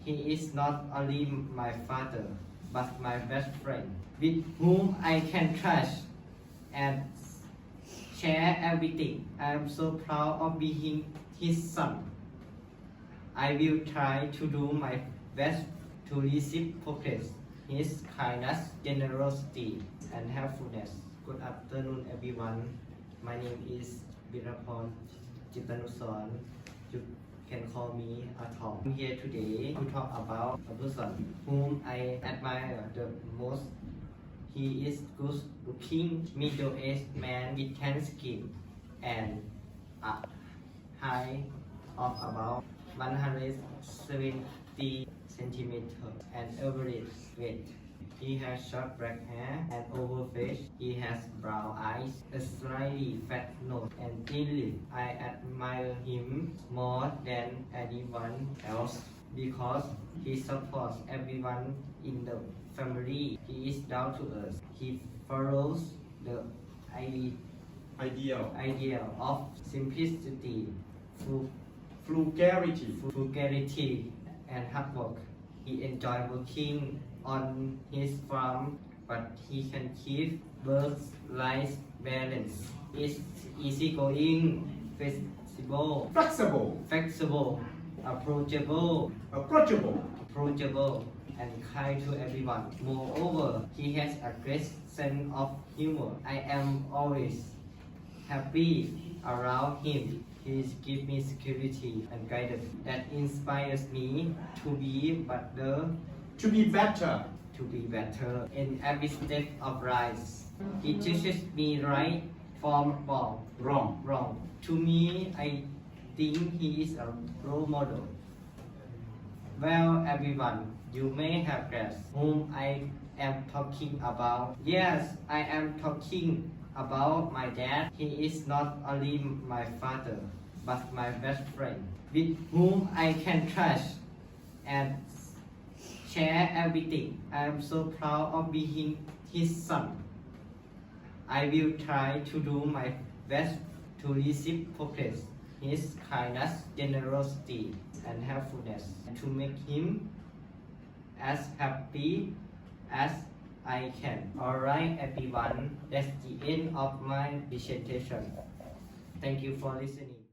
he is not only my father, but my best friend, with whom I can trust and share everything. I am so proud of being his son. I will try to do my best to reciprocate his kindness, generosity, and helpfulness. Good afternoon, everyone. My name is Birapon Chitanuson. You can call me Atom. I'm here today to talk about a person whom I admire the most. He is good looking, middle-aged man with tan skin and a height of about 170 centimeters and average weight. He has short black hair and oval face. He has brown eyes, a slightly fat nose, and thin lips. I admire him more than anyone else because he supports everyone in the family. He is down to earth. He follows the idea of simplicity, frugality, and hard work. He enjoys working on his farm, but he can keep work-life balance. He is easygoing, flexible, approachable, and kind to everyone. Moreover, he has a great sense of humor. I am always happy around him. He gives me security and guidance that inspires me to be better in every step of life. He teaches me right from wrong. To me, I think he is a role model. Well, everyone, you may have guessed whom I am talking about. Yes, I am talking about my dad. He is not only my father, but my best friend, with whom I can trust and share everything. I am so proud of being his son. I will try to do my best to reciprocate his kindness, generosity, and helpfulness, and to make him as happy as I can. Alright, everyone, that's the end of my presentation. Thank you for listening.